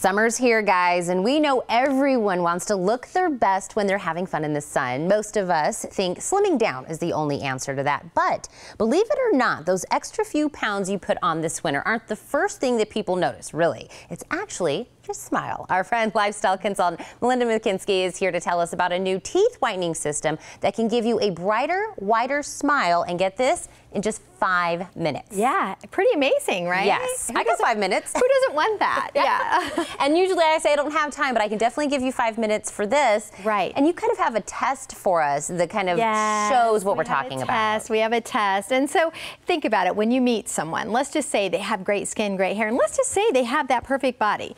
Summer's here, guys, and we know everyone wants to look their best when they're having fun in the sun. Most of us think slimming down is the only answer to that. But believe it or not, those extra few pounds you put on this winter aren't the first thing that people notice, really. It's actually just smile. Our friend lifestyle consultant Melinda McKinsey is here to tell us about a new teeth whitening system that can give you a brighter, whiter smile, and get this, in just 5 minutes. Yeah, pretty amazing, right? Yes, I got 5 minutes. Who doesn't want that? Yeah. And usually I say I don't have time, but I can definitely give you 5 minutes for this. Right. And you kind of have a test for us that kind of shows what we're talking about. We have a test. And so think about it. When you meet someone, let's just say they have great skin, great hair, and let's just say they have that perfect body.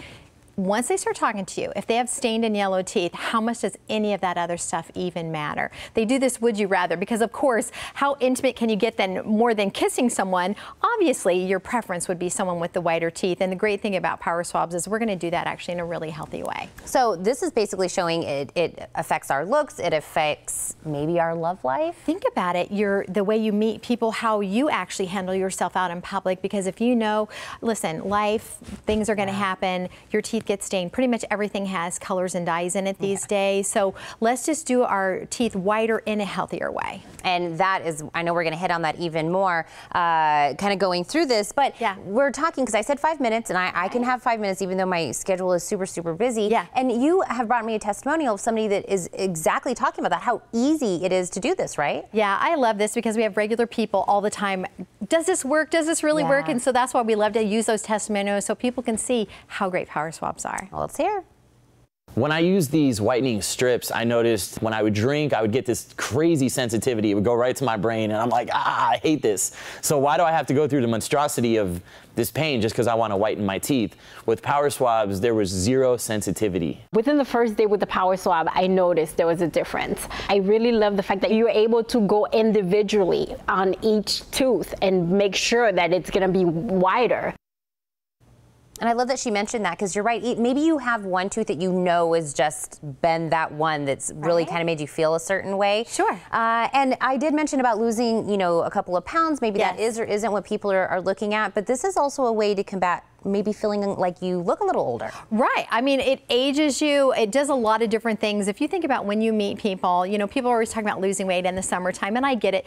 Once they start talking to you, if they have stained and yellow teeth, how much does any of that other stuff even matter? They do this would you rather, because of course, how intimate can you get then more than kissing someone? Obviously, your preference would be someone with the whiter teeth. And the great thing about Power Swabs is we're going to do that actually in a really healthy way. So this is basically showing it affects our looks, it affects maybe our love life. Think about it, the way you meet people, how you actually handle yourself out in public, because if you know, listen, life, things are going to happen, your teeth get stained. Pretty much everything has colors and dyes in it these days. So let's just do our teeth whiter in a healthier way. And that is, I know we're going to hit on that even more, kind of going through this, but we're talking, because I said 5 minutes, and I can have 5 minutes even though my schedule is super, super busy. Yeah. And you have brought me a testimonial of somebody that is exactly talking about that, how easy it is to do this, right? Yeah, I love this because we have regular people all the time. Does this work? Does this really work? And so that's why we love to use those testimonials so people can see how great Power Swabs are. Well, let's hear. When I use these whitening strips, I noticed when I would drink, I would get this crazy sensitivity. It would go right to my brain, and I'm like, I hate this. So why do I have to go through the monstrosity of this pain just because I want to whiten my teeth? With Power Swabs, there was zero sensitivity. Within the first day with the Power Swab, I noticed there was a difference. I really love the fact that you're able to go individually on each tooth and make sure that it's going to be wider. And I love that she mentioned that, because you're right. Maybe you have one tooth that you know has just been that one that's really kind of made you feel a certain way. Sure. And I did mention about losing, you know, a couple of pounds. Maybe that is or isn't what people are looking at. But this is also a way to combat maybe feeling like you look a little older. Right. I mean, it ages you. It does a lot of different things. If you think about when you meet people, you know, people are always talking about losing weight in the summertime, and I get it.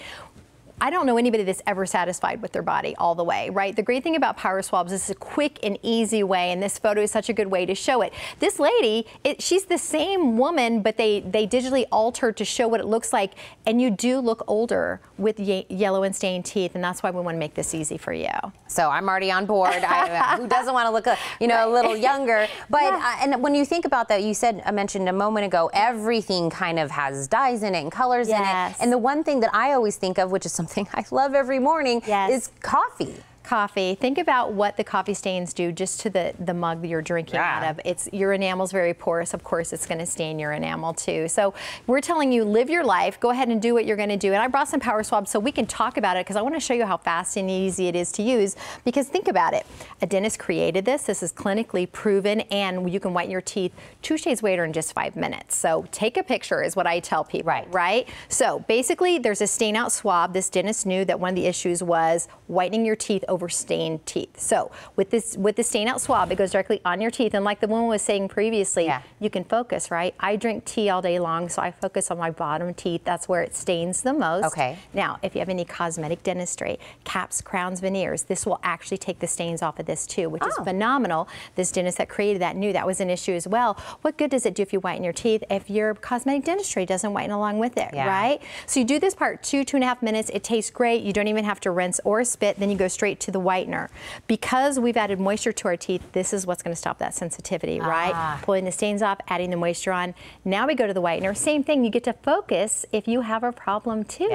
I don't know anybody that's ever satisfied with their body all the way, right? The great thing about Power Swabs is it's a quick and easy way, and this photo is such a good way to show it. This lady, she's the same woman, but they digitally altered to show what it looks like, and you do look older with yellow and stained teeth, and that's why we want to make this easy for you. So I'm already on board. Who doesn't want to look, you know, a little younger? But and when you think about that, you said, I mentioned a moment ago, everything kind of has dyes in it and colors in it. And the one thing that I always think of, which is something I love every morning, is coffee. Coffee. Think about what the coffee stains do just to the mug that you're drinking out of. Your enamel's very porous. Of course, it's going to stain your enamel too. So we're telling you, live your life. Go ahead and do what you're going to do. And I brought some Power Swabs so we can talk about it, because I want to show you how fast and easy it is to use. Because think about it. A dentist created this. This is clinically proven, and you can whiten your teeth 2 shades whiter in just 5 minutes. So take a picture is what I tell people. Right? So basically, there's a stain out swab. This dentist knew that one of the issues was whitening your teeth over stained teeth. So with the stain out swab, it goes directly on your teeth, and like the woman was saying previously, you can focus, right? I drink tea all day long, so I focus on my bottom teeth. That's where it stains the most. Okay. Now, if you have any cosmetic dentistry, caps, crowns, veneers, this will actually take the stains off of this too, which is phenomenal. This dentist that created that knew that was an issue as well. What good does it do if you whiten your teeth if your cosmetic dentistry doesn't whiten along with it, right? So you do this part 2.5 minutes. It tastes great. You don't even have to rinse or spit. Then you go straight to the whitener. Because we've added moisture to our teeth, this is what's going to stop that sensitivity, right? Pulling the stains off, adding the moisture on. Now we go to the whitener. Same thing, you get to focus if you have a problem too,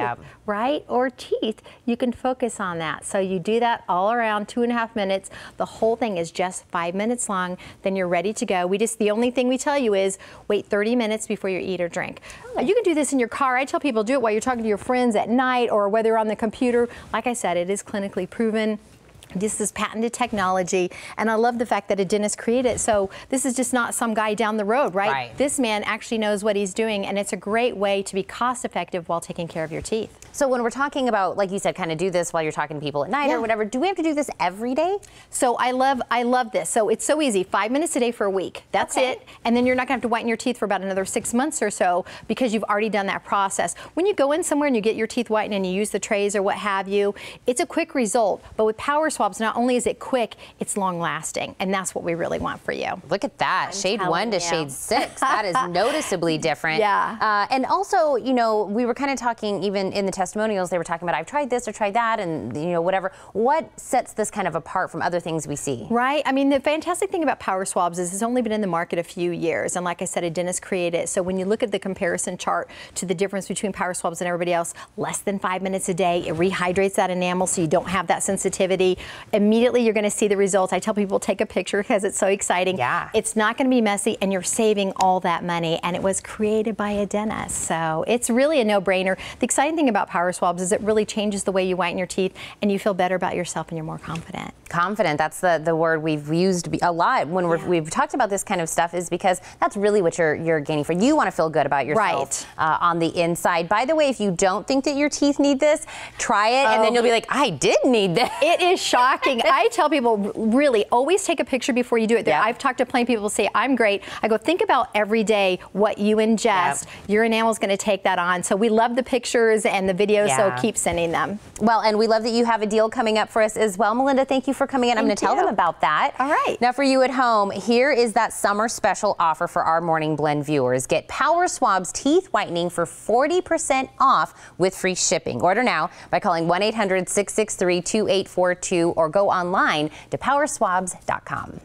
right? Or teeth, you can focus on that. So you do that all around 2.5 minutes. The whole thing is just 5 minutes long. Then you're ready to go. The only thing we tell you is wait 30 minutes before you eat or drink. You can do this in your car. I tell people do it while you're talking to your friends at night or whether you're on the computer. Like I said, it is clinically proven. This is patented technology, and I love the fact that a dentist created it. So this is just not some guy down the road, right? This man actually knows what he's doing, and it's a great way to be cost effective while taking care of your teeth. So when we're talking about, like you said, kind of do this while you're talking to people at night or whatever, do we have to do this every day? So I love this. So it's so easy, 5 minutes a day for a week. That's it. And then you're not gonna have to whiten your teeth for about another 6 months or so because you've already done that process. When you go in somewhere and you get your teeth whitened and you use the trays or what have you, it's a quick result. But with Power Swabs, not only is it quick, it's long lasting. And that's what we really want for you. Look at that, shade 1 to shade 6. That is noticeably different. Yeah. And also, you know, we were kind of talking, even in the testimonials, they were talking about, I've tried this or tried that, and, you know, whatever. What sets this kind of apart from other things we see? Right. I mean, the fantastic thing about Power Swabs is it's only been in the market a few years. And like I said, a dentist created it. So when you look at the comparison chart to the difference between Power Swabs and everybody else, less than 5 minutes a day, it rehydrates that enamel so you don't have that sensitivity. Immediately you're going to see the results. I tell people take a picture because it's so exciting. Yeah. It's not going to be messy, and you're saving all that money. And it was created by a dentist. So it's really a no-brainer. The exciting thing about Power Swabs is it really changes the way you whiten your teeth, and you feel better about yourself and you're more confident. Confident, that's the word we've used a lot when we've talked about this kind of stuff, is because that's really what you're gaining for. You want to feel good about yourself on the inside. By the way, if you don't think that your teeth need this, try it, and then you'll be like, I did need this. It is shocking. I tell people, really, always take a picture before you do it. I've talked to plenty of people who say, I'm great. I go, think about every day what you ingest. Your enamel's going to take that on. So we love the pictures and the videos, so keep sending them. Well, and we love that you have a deal coming up for us as well. Melinda, thank you for coming in. I'm going to tell them about that. All right. Now, for you at home, here is that summer special offer for our Morning Blend viewers. Get Power Swabs teeth whitening for 40% off with free shipping. Order now by calling 1-800-663-2842 or go online to powerswabs.com.